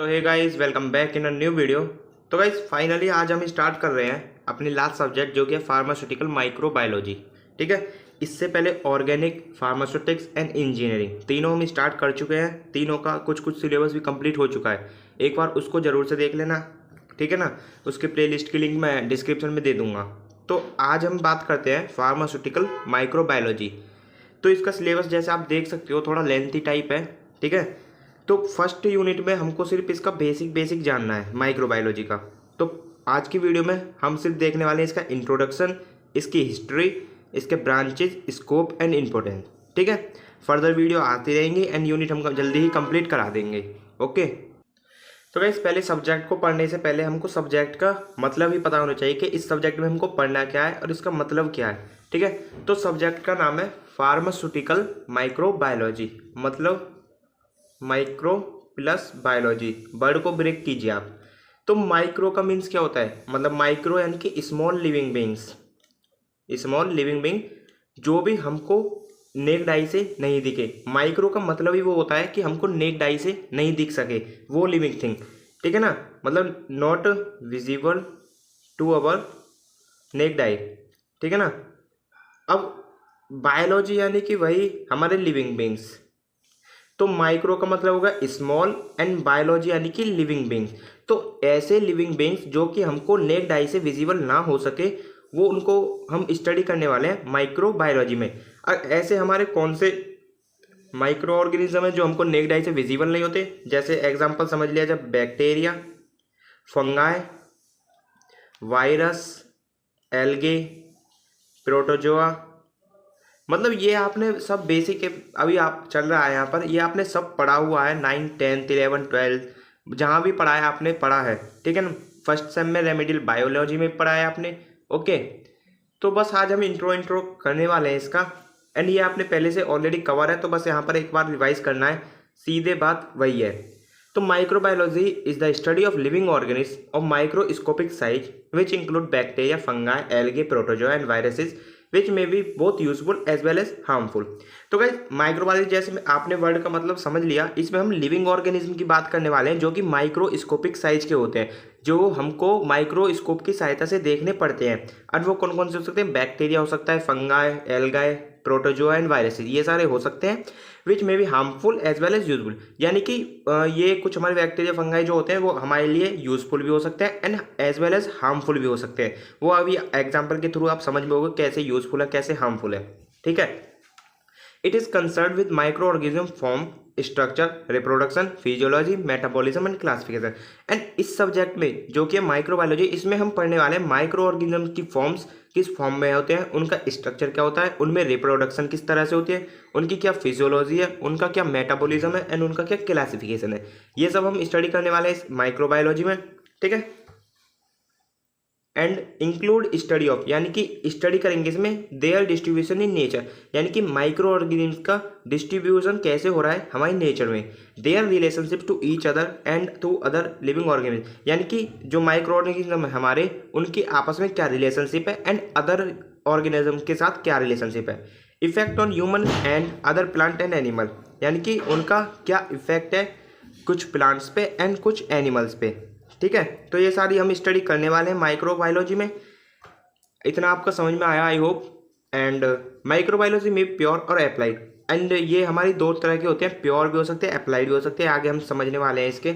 तो hey guys, welcome back in a new video. तो guys finally आज हम स्टार्ट कर रहे हैं अपनी लास्ट सब्जेक्ट जो कि है फार्मास्यूटिकल माइक्रोबायोलॉजी। ठीक है, इससे पहले ऑर्गेनिक, फार्मास्यूटिक्स एंड इंजीनियरिंग तीनों हम स्टार्ट कर चुके हैं। तीनों का कुछ कुछ सिलेबस भी कंप्लीट हो चुका है। एक बार उसको ज़रूर से देख लेना, ठीक है ना। उसके प्लेलिस्ट की लिंक मैं डिस्क्रिप्शन में दे दूंगा। तो आज हम बात करते हैं फार्मास्यूटिकल माइक्रोबायोलॉजी। तो इसका सिलेबस जैसे आप देख सकते हो थोड़ा लेंथी टाइप है, ठीक है। तो फर्स्ट यूनिट में हमको सिर्फ इसका बेसिक बेसिक जानना है माइक्रोबायोलॉजी का। तो आज की वीडियो में हम सिर्फ देखने वाले हैं इसका इंट्रोडक्शन, इसकी हिस्ट्री, इसके ब्रांचेज, स्कोप एंड इम्पोर्टेंस, ठीक है। फर्दर वीडियो आती रहेंगी एंड यूनिट हम जल्दी ही कंप्लीट करा देंगे। ओके, तो गाइस पहले सब्जेक्ट को पढ़ने से पहले हमको सब्जेक्ट का मतलब ही पता होना चाहिए कि इस सब्जेक्ट में हमको पढ़ना क्या है और इसका मतलब क्या है, ठीक है। तो सब्जेक्ट का नाम है फार्मास्यूटिकल माइक्रोबायोलॉजी, मतलब माइक्रो प्लस बायोलॉजी। वर्ड को ब्रेक कीजिए आप। तो माइक्रो का मीन्स क्या होता है, मतलब माइक्रो यानी कि small living beings, small living being जो भी हमको नेक्ड आई से नहीं दिखे। माइक्रो का मतलब ही वो होता है कि हमको नेक्ड आई से नहीं दिख सके वो लिविंग थिंग, ठीक है ना। मतलब not visible to our naked eye, ठीक है ना। अब बायोलॉजी यानी कि वही हमारे लिविंग बींग्स। तो माइक्रो का मतलब होगा स्मॉल एंड बायोलॉजी यानी कि लिविंग बींग्स। तो ऐसे लिविंग बींग्स जो कि हमको नेक्ड आई से विजिबल ना हो सके वो उनको हम स्टडी करने वाले हैं माइक्रो बायोलॉजी में। और ऐसे हमारे कौन से माइक्रो ऑर्गेनिज्म है जो हमको नेक्ड आई से विजिबल नहीं होते, जैसे एग्जांपल समझ लिया जब bacteria, fungi, virus, algae, protozoa. मतलब ये आपने सब बेसिक अभी आप चल रहा है यहाँ पर, ये आपने सब पढ़ा हुआ है 9, 10, 11, 12 जहाँ भी पढ़ा है आपने पढ़ा है, ठीक है ना। फर्स्ट सेम में रेमेडियल बायोलॉजी में पढ़ा है आपने। ओके, तो बस आज हम इंट्रो करने वाले हैं इसका। एंड ये आपने पहले से ऑलरेडी कवर है, तो बस यहाँ पर एक बार रिवाइज करना है, सीधे बात वही है। तो microbiology is the study of living organism of microscopic size which include bacteria, fungi, algae, protozoa and viruses which may be both useful as well as harmful. तो गाइस माइक्रोबायोलॉजी जैसे में आपने वर्ड का मतलब समझ लिया, इसमें हम लिविंग ऑर्गेनिज्म की बात करने वाले हैं जो कि माइक्रोस्कोपिक साइज के होते हैं, जो हमको माइक्रोस्कोप की सहायता से देखने पड़ते हैं। और वो कौन कौन से हो सकते हैं, बैक्टीरिया हो सकता है, fungi, algae, protozoa and viruses, ये सारे हो सकते हैं। Which may be harmful as well as useful, यानी कि ये कुछ हमारे बैक्टीरिया, फंगाई जो होते हैं वो हमारे लिए यूजफुल भी हो सकते हैं and as well as harmful भी हो सकते हैं। वो अभी एग्जाम्पल के थ्रू आप समझ लोगे कैसे यूजफुल है कैसे हार्मफुल है, ठीक है। It is concern with micro organism form, structure, reproduction, physiology, metabolism and classification. And इस सब्जेक्ट में जो कि माइक्रोबायोलॉजी, इसमें हम पढ़ने वाले हैं माइक्रो ऑर्गेनिज्म की फॉर्म्स किस फॉर्म में होते हैं, उनका स्ट्रक्चर क्या होता है, उनमें रिप्रोडक्शन किस तरह से होती है, उनकी क्या फिजियोलॉजी है, उनका क्या मेटाबॉलिज्म है एंड उनका क्या क्लासिफिकेशन है। ये सब हम स्टडी करने वाले हैं इस माइक्रोबायोलॉजी में, ठीक है। एंड इंक्लूड स्टडी ऑफ, यानी कि स्टडी करेंगे इसमें देयर डिस्ट्रीब्यूशन इन नेचर, यानी कि माइक्रो ऑर्गेनिज्म का डिस्ट्रीब्यूशन कैसे हो रहा है हमारे नेचर में। Their relationship to each other and to other living organism, यानी कि जो माइक्रो ऑर्गेनिज्म है हमारे, उनकी आपस में क्या रिलेशनशिप है एंड अदर ऑर्गेनिज्म के साथ क्या रिलेशनशिप है। Effect on human and other plant and animal, यानी कि उनका क्या इफेक्ट है कुछ प्लांट्स पे एंड कुछ एनिमल्स पे, ठीक है। तो ये सारी हम स्टडी करने वाले हैं माइक्रोबायोलॉजी में। इतना आपको समझ में आया आई होप। एंड माइक्रोबायोलॉजी में प्योर और अप्लाइड, एंड ये हमारी दो तरह के होते हैं, प्योर भी हो सकते हैं, अप्लाइड भी हो सकते हैं, आगे हम समझने वाले हैं इसके।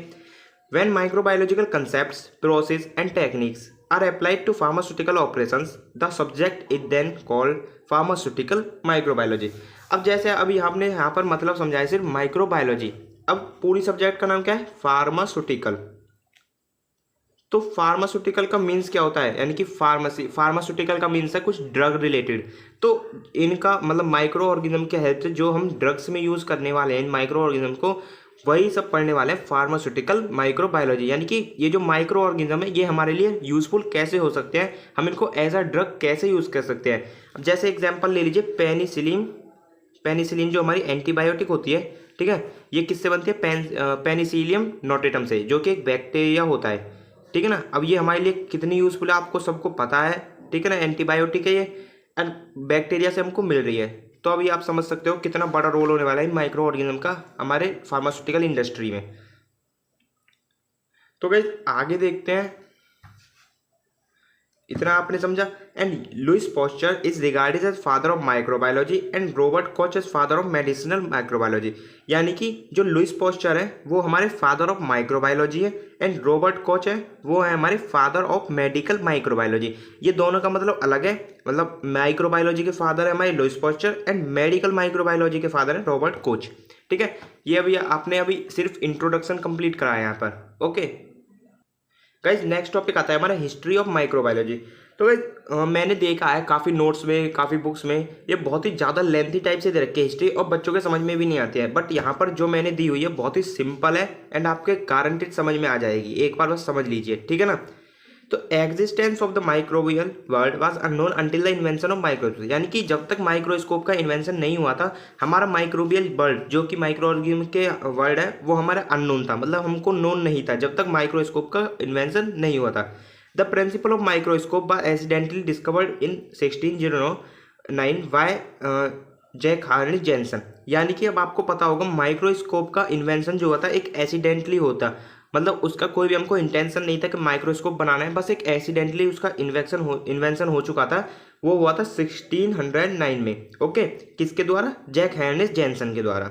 When microbiological concepts, process and techniques are applied to pharmaceutical operations, the subject is then called pharmaceutical microbiology. अब जैसे अभी हमने यहाँ पर मतलब समझाया सिर्फ माइक्रोबायोलॉजी, अब पूरी सब्जेक्ट का नाम क्या है, फार्मास्यूटिकल। तो फार्मास्यूटिकल का मीन्स क्या होता है, यानी कि फार्मेसी, फार्मास्यूटिकल का मीन्स है कुछ ड्रग रिलेटेड। तो इनका मतलब माइक्रो ऑर्गेनिज्म के हेल्प से जो हम ड्रग्स में यूज करने वाले हैं इन माइक्रो ऑर्गेनिज्म को, वही सब पढ़ने वाले हैं फार्मास्यूटिकल माइक्रोबायोलॉजी। यानी कि ये जो माइक्रो ऑर्गेनिज्म है ये हमारे लिए यूजफुल कैसे हो सकते हैं, हम इनको एज अ ड्रग कैसे यूज कर सकते हैं। अब जैसे एग्जाम्पल ले लीजिए पेनिसिलिन। पेनिसिलिन जो हमारी एंटीबायोटिक होती है, ठीक है, ये किससे बनती है, पेनिसिलियम नोटेटम से, जो कि एक बैक्टीरिया होता है, ठीक है ना। अब ये हमारे लिए कितनी यूजफुल है आपको सबको पता है, ठीक है ना। एंटीबायोटिक है ये, एंड बैक्टीरिया से हमको मिल रही है। तो अभी आप समझ सकते हो कितना बड़ा रोल होने वाला है माइक्रो ऑर्गेनिज्म का हमारे फार्मास्यूटिकल इंडस्ट्री में। तो गाइस आगे देखते हैं, इतना आपने समझा। And Louis Pasteur is regarded as father of microbiology and Robert Koch as father of medicinal microbiology. यानी कि जो लुइस पॉस्चर है वो हमारे फादर ऑफ माइक्रोबायोलॉजी है, एंड रॉबर्ट कोच है वो है हमारे फादर ऑफ मेडिकल माइक्रोबायोलॉजी। ये दोनों का मतलब अलग है, मतलब माइक्रोबायोलॉजी के फादर है हमारे Louis Pasteur and medical microbiology के फादर है रॉबर्ट कोच। ठीक है, ये अभी आपने अभी सिर्फ इंट्रोडक्शन कंप्लीट कराया यहाँ पर। ओके गाइज, नेक्स्ट टॉपिक आता है हमारा हिस्ट्री ऑफ माइक्रोबायोलॉजी। तो गाइज मैंने देखा है काफ़ी नोट्स में, काफ़ी बुक्स में ये बहुत ही ज़्यादा लेंथी टाइप से दे रखी है हिस्ट्री, और बच्चों के समझ में भी नहीं आती है। बट यहाँ पर जो मैंने दी हुई है बहुत ही सिंपल है एंड आपके गारंटेड समझ में आ जाएगी, एक बार बस समझ लीजिए, ठीक है ना। तो existence of the microbial world was unknown until the invention of microscope. यानी कि जब तक माइक्रोस्कोप का इन्वेंशन नहीं हुआ था, हमारा माइक्रोबियल वर्ल्ड जो कि माइक्रो ऑर्गेनिज्म के वर्ल्ड है वो हमारा अननोन था, मतलब हमको नोन नहीं था जब तक माइक्रोस्कोप का इन्वेंशन नहीं हुआ था। The principle of microscope was accidentally discovered in 1609 by Jack Harness Jensen. यानी कि अब आपको पता होगा माइक्रोस्कोप का इन्वेंशन जो हुआ था एक एक्सीडेंटली होता, मतलब उसका कोई भी हमको इंटेंशन नहीं था कि माइक्रोस्कोप बनाना है, बस एक एक्सीडेंटली उसका इन्वेंशन हो चुका था। वो हुआ था 1609 में। ओके, किसके द्वारा? जैक हार्नेस जेनसन के द्वारा।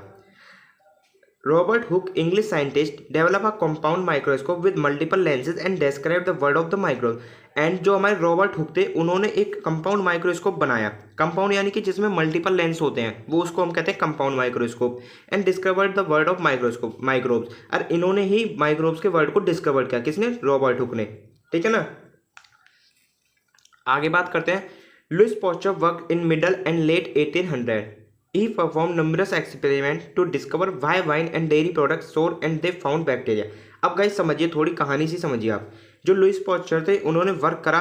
Robert Hooke, English scientist, develop a compound microscope with multiple lenses and describe the word of the micro. And जो हमारे रॉबर्ट हुक थे उन्होंने एक कंपाउंड माइक्रोस्कोप बनाया। कंपाउंड यानी कि जिसमें मल्टीपल लेंस होते हैं, वो उसको हम कहते हैं compound microscope. And discovered the word of microscope, microbes. और इन्होंने ही माइक्रोब्स के वर्ड को डिस्कवर किया, किसने? रॉबर्ट हुक ने। ठीक है ना। आगे बात करते हैं। Louis Pasteur work in middle and late 1800। He performed numerous experiments to discover why wine and dairy products sour and they found bacteria। अब गाइस समझिए, थोड़ी कहानी सी समझिए आप। जो लुइस पॉस्चर थे उन्होंने वर्क करा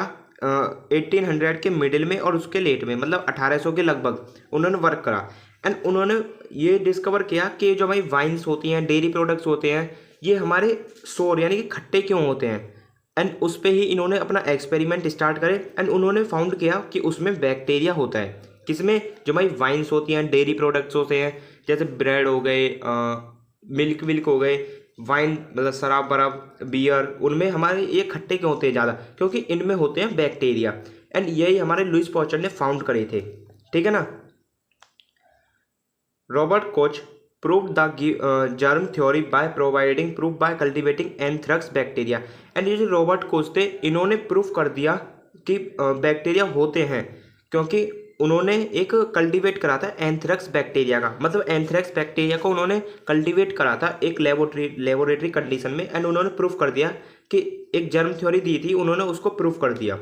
1800 के मिडिल में और उसके लेट में, मतलब 1800 के लगभग उन्होंने वर्क करा। एंड उन्होंने ये डिस्कवर किया कि जो हमारी वाइन्स होती हैं, डेयरी प्रोडक्ट्स होते हैं, ये हमारे सोर यानी कि खट्टे क्यों होते हैं। एंड उस पर ही इन्होंने अपना एक्सपेरिमेंट स्टार्ट करे एंड उन्होंने फाउंड किया कि उसमें बैक्टीरिया होता है। किसमें? जो हमारी वाइन्स होती हैं, डेयरी प्रोडक्ट्स होते हैं, जैसे ब्रेड हो गए, मिल्क हो गए, वाइन मतलब शराब वराब, बियर, उनमें हमारे ये खट्टे क्यों होते हैं ज़्यादा? क्योंकि इनमें होते हैं बैक्टीरिया। एंड यही हमारे लुइस पॉस्चर ने फाउंड करे थे। ठीक है ना। Robert Koch proved the germ theory by providing proof by cultivating anthrax bacteria. And ये जो रॉबर्ट कोच थे इन्होंने प्रूफ कर दिया कि बैक्टीरिया होते हैं, क्योंकि उन्होंने एक कल्टीवेट करा था एंथ्रेक्स बैक्टीरिया का, मतलब एंथ्रेक्स बैक्टीरिया को उन्होंने कल्टीवेट करा था एक लेबोरेटरी कंडीशन में। एंड उन्होंने प्रूफ कर दिया कि एक जर्म थ्योरी दी थी, उन्होंने उसको प्रूफ कर दिया।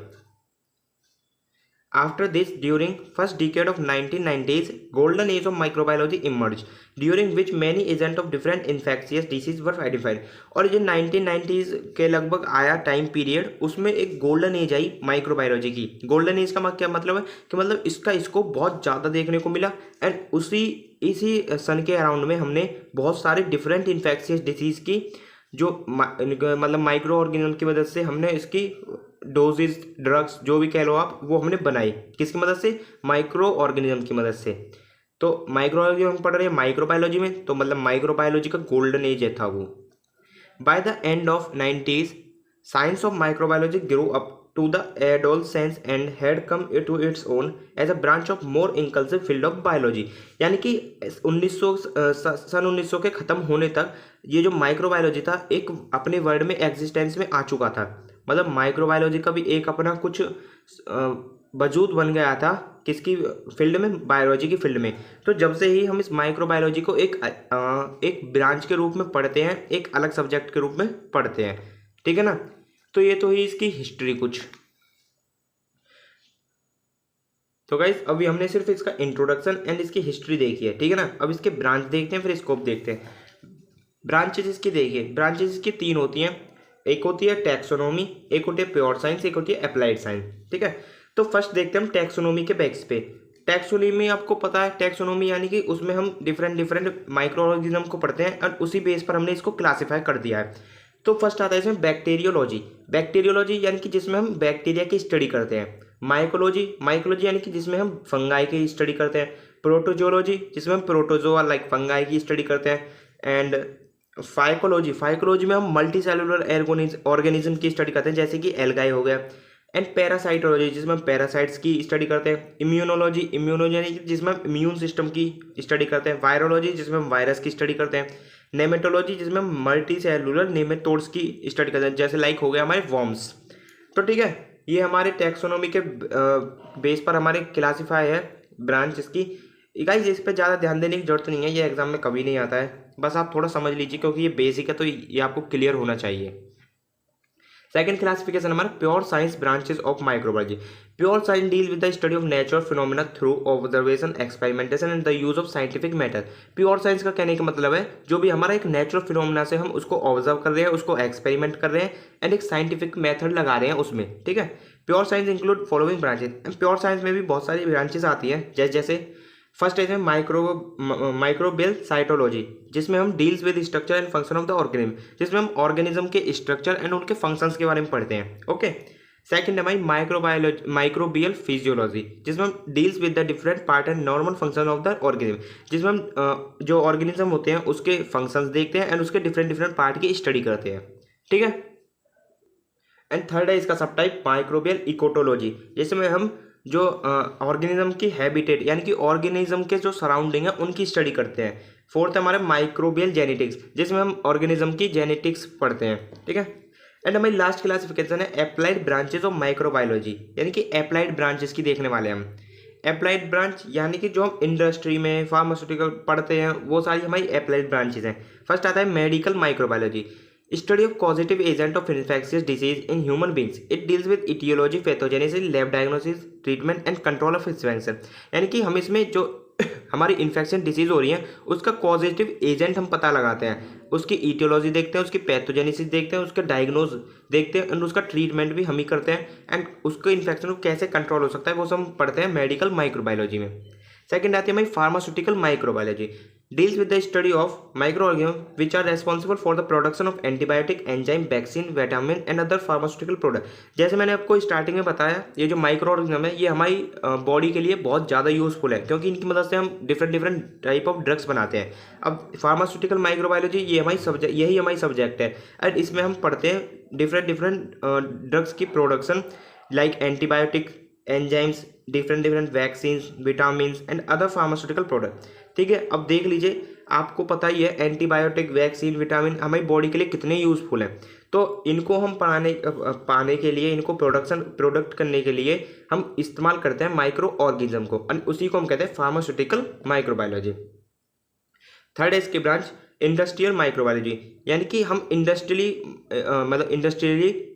After this, during first decade of 1990s, golden age of microbiology emerged, during which many agents of different infectious diseases were identified। और जो 1990s के लगभग आया टाइम पीरियड, उसमें एक गोल्डन एज आई माइक्रोबायोलॉजी की। गोल्डन एज का क्या मतलब है कि मतलब इसका स्कोप बहुत ज़्यादा देखने को मिला। एंड इसी सन के अराउंड में हमने बहुत सारे डिफरेंट इन्फेक्शियस डिसीज़ की जो मतलब माइक्रो ऑर्गेनिज्म की मदद से हमने इसकी डोजेज, ड्रग्स, जो भी कह लो आप, वो हमने बनाई। किसकी मदद से? माइक्रो ऑर्गेनिज्म की मदद से। तो माइक्रो ऑर्गेनिज्म पढ़ रहे हैं माइक्रोबायोलॉजी में, तो मतलब माइक्रोबायोलॉजी का गोल्डन एज था वो। By the end of 90s, science of microbiology grow up to the adolescence and had come to its own as a branch of more inclusive field of biology। यानी कि 1900 के ख़त्म होने तक ये जो माइक्रोबायोलॉजी था एक अपने वर्ड में एग्जिस्टेंस में आ चुका था। मतलब माइक्रोबायोलॉजी का भी एक अपना कुछ वजूद बन गया था, किसकी फील्ड में? बायोलॉजी की फील्ड में। तो जब से ही हम इस माइक्रोबायोलॉजी को एक ब्रांच के रूप में पढ़ते हैं, एक अलग सब्जेक्ट के रूप में पढ़ते हैं। ठीक है ना। तो ये तो ही इसकी हिस्ट्री कुछ। तो गाइस अभी हमने सिर्फ इसका इंट्रोडक्शन एंड इसकी हिस्ट्री देखी है, ठीक है ना। अब इसके ब्रांच देखते हैं, फिर स्कोप देखते हैं। ब्रांचेज इसकी देखिए, ब्रांचेज इसकी 3 होती हैं। एक होती है टैक्सोनॉमी, एक होती है प्योर साइंस, एक होती है अप्लाइड साइंस। ठीक है। तो फर्स्ट देखते हैं हम टैक्सोनॉमी के बेस पे। टैक्सोनॉमी आपको पता है, टैक्सोनॉमी यानी कि उसमें हम डिफरेंट माइक्रो ऑर्गेनिज्म को पढ़ते हैं और उसी बेस पर हमने इसको क्लासीफाई कर दिया है। तो फर्स्ट आता है इसमें बैक्टीरियोलॉजी। बैक्टीरियोलॉजी यानी कि जिसमें हम बैक्टीरिया की स्टडी करते हैं। माइकोलॉजी यानी कि जिसमें हम फंगाई की स्टडी करते हैं। प्रोटोजोलॉजी जिसमें हम प्रोटोजोआ लाइक फंगाई की स्टडी करते हैं। एंड फाइकोलॉजी में हम मल्टी सेलुलर ऑर्गेनिज्म की स्टडी करते हैं, जैसे कि एल्गाई हो गया। एंड पैरासाइटोलॉजी, जिसमें हम पैरासाइट्स की स्टडी करते हैं। इम्यूनोलॉजी जिसमें हम इम्यून सिस्टम की स्टडी करते हैं। वायरोलॉजी जिसमें हम वायरस की स्टडी करते हैं। नेमेटोलॉजी जिसमें हम मल्टी सेलुलर नेमेटोड्स की स्टडी करते हैं, जैसे लाइक हो गया हमारे वॉर्म्स। तो ठीक है, ये हमारे टैक्सोनॉमी के बेस पर हमारे क्लासीफाई है ब्रांच इसकी। गाइस इस पर ज़्यादा ध्यान देने की जरूरत नहीं है, ये एग्जाम में कभी नहीं आता है, बस आप थोड़ा समझ लीजिए क्योंकि ये बेसिक है, तो ये आपको क्लियर होना चाहिए। सेकंड क्लासिफिकेशन हमारा pure science branches of microbiology. Pure science deal with the study of natural phenomena through observation, experimentation and the use of scientific method. Pure science का कहने का मतलब है जो भी हमारा एक नेचुरल फिनोमेना से हम उसको ऑब्जर्व कर रहे हैं, उसको एक्सपेरिमेंट कर रहे हैं एंड एक साइंटिफिक मेथड लगा रहे हैं उसमें। ठीक है, pure science include following branches. Pure science में भी बहुत सारी ब्रांचेस आती हैं, जैसे फर्स्ट है माइक्रोबियल साइटोलॉजी, जिसमें हम deals with structure and function of the organism, जिसमें हम ऑर्गेनिज्म के स्ट्रक्चर एंड उनके फंक्शंस के बारे में पढ़ते हैं। ओके, सेकंड है हमारी माइक्रोबियल फिजियोलॉजी, जिसमें हम deals with the different part and normal function of the organism, जिसमें हम जो ऑर्गेनिज्म होते हैं उसके फंक्शंस देखते हैं एंड उसके डिफरेंट पार्ट की स्टडी करते हैं। ठीक है, एंड थर्ड है इसका सब टाइप माइक्रोबियल इकोटोलॉजी, जिसमें हम जो ऑर्गेनिज्म की हैबिटेट यानी कि ऑर्गेनिज्म के जो सराउंडिंग है उनकी स्टडी करते हैं। फोर्थ है हमारे माइक्रोबियल जेनेटिक्स, जिसमें हम ऑर्गेनिज्म की जेनेटिक्स पढ़ते हैं। ठीक है, एंड हमारी लास्ट क्लासिफिकेशन है अप्लाइड ब्रांचेस ऑफ माइक्रोबायोलॉजी, यानी कि अप्लाइड ब्रांचेस की देखने वाले हम। अप्लाइड ब्रांच यानी कि जो हम इंडस्ट्री में फार्मास्यूटिकल पढ़ते हैं वो सारी हमारी अप्लाइड ब्रांचेस हैं। फर्स्ट आता है medical microbiology, study of causative agent of infectious disease in human beings. It deals with etiology, pathogenesis, lab diagnosis, treatment and control of infection. यानी कि हम इसमें जो हमारी इन्फेक्शन डिसीज हो रही है उसका कॉजेटिव एजेंट हम पता लगाते हैं, उसकी इटियोलॉजी देखते हैं, उसकी पैथोजेनेसिस देखते हैं, उसका डायग्नोज देखते हैं एंड उसका ट्रीटमेंट भी हम ही करते हैं एंड उसके इन्फेक्शन को कैसे कंट्रोल हो सकता है वो सब हम पढ़ते हैं मेडिकल माइक्रोबायोलॉजी में। सेकंड आती है हमारी pharmaceutical microbiology, deals with the study of microorganisms which are responsible for the production of antibiotic, enzyme, vaccine, vitamin and other pharmaceutical product। जैसे मैंने आपको स्टार्टिंग में बताया, ये जो माइक्रो ऑर्गेनिज्म है ये हमारी बॉडी के लिए बहुत ज़्यादा यूजफुल है, क्योंकि इनकी मदद से हम डिफरेंट टाइप ऑफ ड्रग्स बनाते हैं। अब फार्मास्यूटिकल माइक्रोबायोलॉजी ये यही हमारी सब्जेक्ट है एंड इसमें हम पढ़ते हैं डिफरेंट ड्रग्स की production, like antibiotic, enzymes, different vaccine, vitamin and other pharmaceutical product. ठीक है, अब देख लीजिए, आपको पता ही है एंटीबायोटिक, वैक्सीन, विटामिन हमारी बॉडी के लिए कितने यूजफुल हैं, तो इनको हम पाने के लिए, इनको प्रोडक्ट करने के लिए हम इस्तेमाल करते हैं माइक्रो ऑर्गेनिज्म को, और उसी को हम कहते हैं फार्मास्यूटिकल माइक्रोबायोलॉजी। थर्ड है इसकी ब्रांच इंडस्ट्रियल माइक्रोबायोलॉजी, यानी कि हम इंडस्ट्रियली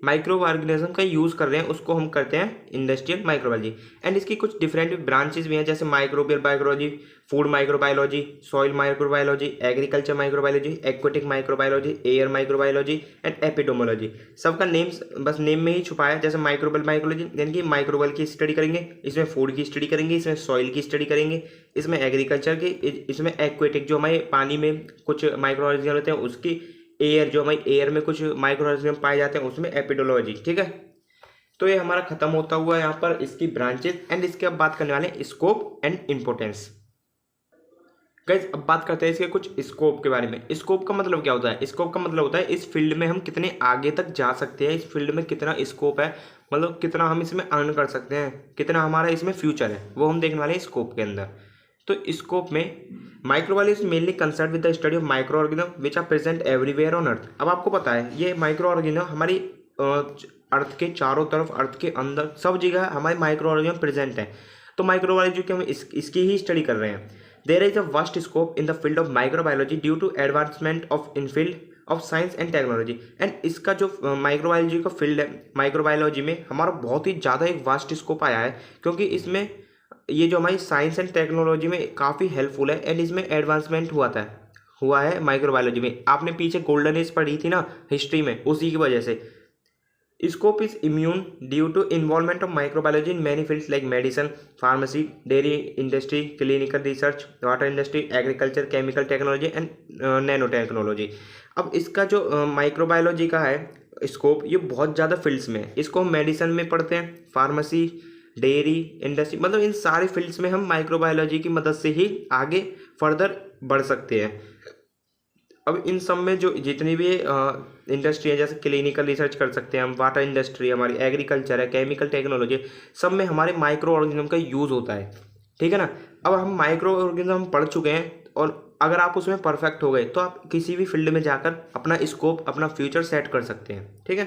माइक्रो ऑर्गेनिज्म का यूज़ कर रहे हैं उसको हम करते हैं इंडस्ट्रियल माइक्रोबायोलॉजी। एंड इसकी कुछ डिफरेंट ब्रांचेस भी हैं, जैसे microbial biology, food microbiology, soil microbiology, agriculture microbiology, aquatic microbiology, air microbiology and epidemiology. सबका नेम्स बस नेम में ही छुपा है। जैसे माइक्रोबियल बायोलॉजी यानी कि माइक्रोबियल की स्टडी करेंगे, इसमें फूड की स्टडी करेंगे, इसमें सॉइल की स्टडी करेंगे, इसमें एग्रीकल्चर की, इसमें एक्वेटिक जो हमारे पानी में कुछ माइक्रो ऑर्गेनिज्म होते हैं उसकी, एयर जो हमारी एयर में कुछ माइक्रो ऑर्गेनिज्म पाए जाते हैं उसमें एपिडोलॉजी। ठीक है, तो ये हमारा खत्म होता हुआ यहाँ पर इसकी ब्रांचेस। एंड इसके अब बात करने वाले स्कोप एंड इम्पोर्टेंस। गाइस अब बात करते हैं इसके कुछ स्कोप के बारे में। स्कोप का मतलब क्या होता है? स्कोप का मतलब होता है इस फील्ड में हम कितने आगे तक जा सकते हैं, इस फील्ड में कितना स्कोप है, मतलब कितना हम इसमें अर्न कर सकते हैं, कितना हमारा इसमें फ्यूचर है, वो हम देखने वाले हैं स्कोप के अंदर। तो स्कोप में microbiology is mainly concern with the study of micro organism which are present everywhere on earth. अब आपको पता है ये माइक्रो ऑर्गेनिज्म हमारी अर्थ के चारों तरफ, अर्थ के अंदर सब जगह हमारे माइक्रो ऑर्गेनिज्म प्रेजेंट है। तो माइक्रोबायोलॉजी की हम इसकी ही स्टडी कर रहे हैं। There is a vast scope in the field of microbiology due to advancement in field of science and technology। And इसका जो माइक्रोबायोलॉजी का फील्ड है, माइक्रोबायोलॉजी में हमारा बहुत ही ज़्यादा एक वास्ट स्कोप आया है, क्योंकि इसमें ये जो हमारी साइंस एंड टेक्नोलॉजी में काफ़ी हेल्पफुल है एंड इसमें एडवांसमेंट हुआ है माइक्रोबायोलॉजी में। आपने पीछे गोल्डन एज पढ़ी थी ना हिस्ट्री में, उसी की वजह से। Scope is immune due to involvement of microbiology in many fields like medicine, pharmacy, dairy industry, clinical research, water industry, agriculture, chemical technology and nanotechnology। अब इसका जो माइक्रोबायोलॉजी का है स्कोप, ये बहुत ज़्यादा फील्ड्स में है। इसको हम मेडिसिन में पढ़ते हैं, फार्मेसी, डेयरी इंडस्ट्री, मतलब इन सारे फील्ड्स में हम माइक्रोबायोलॉजी की मदद से ही आगे फर्दर बढ़ सकते हैं। अब इन सब में जो जितनी भी इंडस्ट्री है, जैसे क्लिनिकल रिसर्च कर सकते हैं हम, वाटर इंडस्ट्री, हमारी एग्रीकल्चर है, केमिकल टेक्नोलॉजी, सब में हमारे माइक्रो ऑर्गेनिज्म का यूज़ होता है। ठीक है ना। अब हम माइक्रो ऑर्गेनिज्म पढ़ चुके हैं और अगर आप उसमें परफेक्ट हो गए तो आप किसी भी फील्ड में जाकर अपना स्कोप, अपना फ्यूचर सेट कर सकते हैं। ठीक है।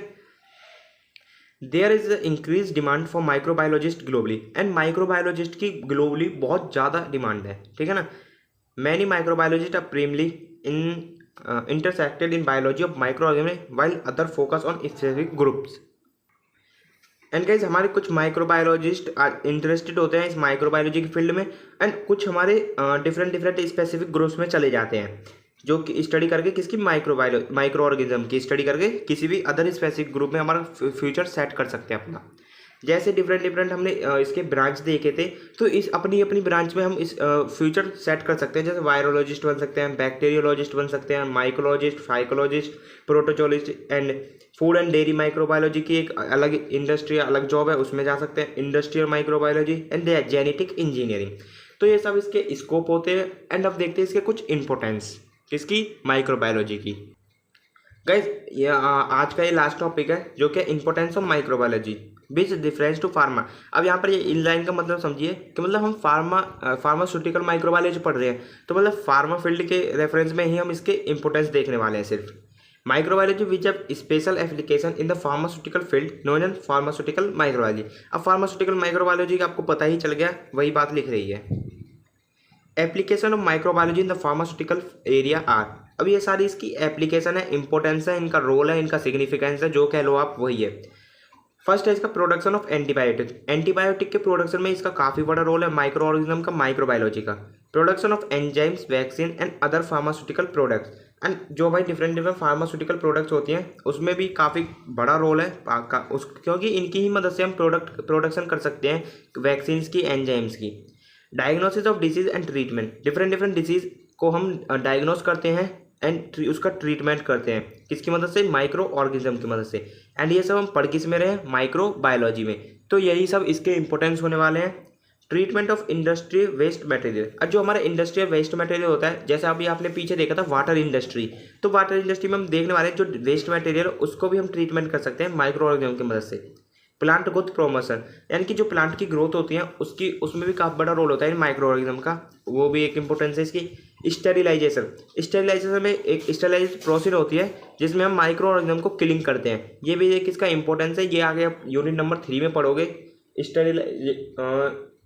There is increase demand for microbiologist globally, and microbiologist की ग्लोबली बहुत ज़्यादा डिमांड है। ठीक है ना। Many microbiologist are primarily in intersected in biology of microorganisms while other focus on specific groups. And guys हमारे कुछ माइक्रोबायोलॉजिस्ट इंटरेस्टेड होते हैं इस माइक्रोबायोलॉजी की फील्ड में, एंड कुछ हमारे डिफरेंट स्पेसिफिक ग्रुप्स में चले जाते हैं जो कि स्टडी करके किसकी माइक्रो ऑर्गेनिज्म की स्टडी करके किसी भी अदर स्पेसिफिक ग्रुप में हमारा फ्यूचर सेट कर सकते हैं अपना। जैसे डिफरेंट हमने इसके ब्रांच देखे थे, तो इस अपनी अपनी ब्रांच में हम इस फ्यूचर सेट कर सकते हैं। जैसे वायरोलॉजिस्ट बन सकते हैं, बैक्टीरियोलॉजिस्ट बन सकते हैं, mycologist, phycologist, protozoologist, and food and dairy microbiology की एक अलग इंडस्ट्री, अलग जॉब है, उसमें जा सकते हैं। Industrial microbiology and genetic engineering, तो ये सब इसके स्कोप होते हैं। एंड अब देखते हैं इसके कुछ इंपॉर्टेंस किसकी, माइक्रोबायोलॉजी की। गाइज आज का ये लास्ट टॉपिक है जो कि importance of microbiology which difference to pharma. अब यहाँ पर ये इन लाइन का मतलब समझिए कि मतलब हम फार्मास्यूटिकल माइक्रोबायोलॉजी पढ़ रहे हैं, तो मतलब फार्मा फील्ड के रेफरेंस में ही हम इसके इंपॉर्टेंस देखने वाले हैं सिर्फ। Microbiology which have special application in the pharmaceutical field known as pharmaceutical microbiology. अब फार्मास्यूटिकल माइक्रोबायोलॉजी का आपको पता ही चल गया, वही बात लिख रही है। Application of microbiology in the pharmaceutical area are, अब ये सारी इसकी एप्लीकेशन है, इंपॉर्टेंस है, इनका रोल है, इनका सिग्निफिकेंस है, जो कह लो आप वही है। फर्स्ट है इसका प्रोडक्शन ऑफ एंटीबायोटिक। एंटीबायोटिक के प्रोडक्शन में इसका काफ़ी बड़ा रोल है माइक्रो ऑर्गेनिज्म का, माइक्रोबायोलॉजी का। Production of enzymes, vaccine and other pharmaceutical products, and जो भाई डिफरेंट फार्मास्यूटिकल प्रोडक्ट्स होती हैं उसमें भी काफ़ी बड़ा रोल है क्योंकि इनकी ही मदद से हम प्रोडक्शन कर सकते हैं वैक्सीन्स की, एंजाइम्स की। Diagnosis of disease and treatment, different disease को हम डायग्नोस करते हैं एंड उसका ट्रीटमेंट करते हैं किसकी मदद से, माइक्रो ऑर्गेनिज्म की मदद से। एंड ये सब हम पढ़ किस में रहे हैं, माइक्रो बायोलॉजी में। तो यही सब इसके इंपॉर्टेंस होने वाले हैं। Treatment of industry waste material, और जो हमारा इंडस्ट्रियल वेस्ट मटेरियल होता है, जैसे अभी आपने पीछे देखा था वाटर इंडस्ट्री, तो वाटर इंडस्ट्री में हम देखने वाले हैं जो वेस्ट मटेरियल उसको भी हम ट्रीटमेंट कर सकते हैं माइक्रो ऑर्गेनिज्म की मदद से। प्लांट ग्रोथ प्रमोशन, यानी कि जो प्लांट की ग्रोथ होती है उसमें भी काफ़ी बड़ा रोल होता है माइक्रो ऑर्गेनिज्म का, वो भी एक इंपॉर्टेंस है इसकी। स्टेरिलाइजेशन में एक स्टेरिलाइजेशन प्रोसेस होती है जिसमें हम माइक्रो ऑर्गेनिज्म को किलिंग करते हैं, ये भी एक इसका इंपॉर्टेंस है। ये आगे आप यूनिट नंबर 3 में पढ़ोगे।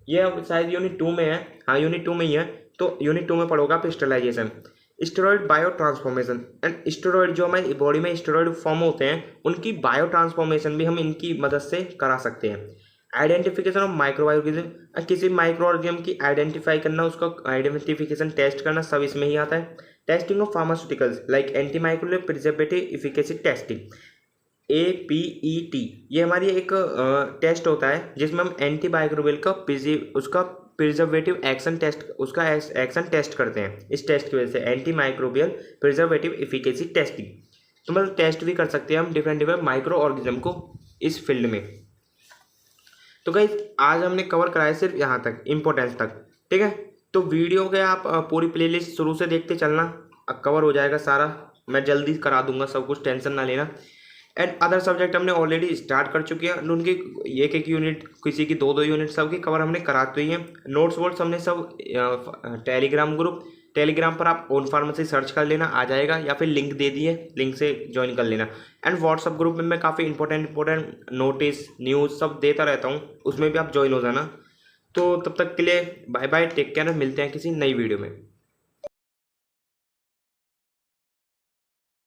ये शायद यूनिट 2 में है, हाँ यूनिट 2 में ही है, तो यूनिट 2 में पढ़ोगे आप sterilisation. Steroid bio transformation, and steroid जो हमारी बॉडी में स्टेरॉइड फॉर्म होते हैं उनकी बायो ट्रांसफॉर्मेशन भी हम इनकी मदद से करा सकते हैं। आइडेंटिफिकेशन ऑफ माइक्रो ऑर्गेनिज्म, किसी माइक्रो ऑर्गेनिज्म की आइडेंटिफाई करना, उसका आइडेंटिफिकेशन टेस्ट करना, सब इसमें ही आता है। Testing of pharmaceuticals like anti microbial preservative efficacy testing, APET, ये हमारी एक टेस्ट होता है जिसमें हम एंटी माइक्रोबियल का उसका प्रिजर्वेटिव एक्शन टेस्ट, उसका एक्शन टेस्ट करते हैं। इस टेस्ट की वजह से anti microbial preservative efficacy testing, तो मतलब टेस्ट भी कर सकते हैं हम डिफरेंट माइक्रो ऑर्गेनिज्म को इस फील्ड में। तो गाइस आज हमने कवर कराया सिर्फ यहाँ तक, इंपॉर्टेंस तक। ठीक है, तो वीडियो के आप पूरी प्लेलिस्ट शुरू से देखते चलना, कवर हो जाएगा सारा, मैं जल्दी करा दूंगा सब कुछ, टेंशन ना लेना। एंड अदर सब्जेक्ट हमने ऑलरेडी स्टार्ट कर चुके हैं, उनकी एक यूनिट, किसी की 2 यूनिट, सब की कवर हमने कराते ही हैं। नोट्स वोट्स हमने सब टेलीग्राम पर आप ओन फार्मेसी सर्च कर लेना, आ जाएगा, या फिर लिंक दे दिए, लिंक से ज्वाइन कर लेना। एंड व्हाट्सअप ग्रुप में मैं काफ़ी इंपॉर्टेंट नोटिस, न्यूज़ सब देता रहता हूँ, उसमें भी आप ज्वाइन हो जाना। तो तब तक के लिए बाय बाय, टेक केयर, मिलते हैं किसी नई वीडियो में।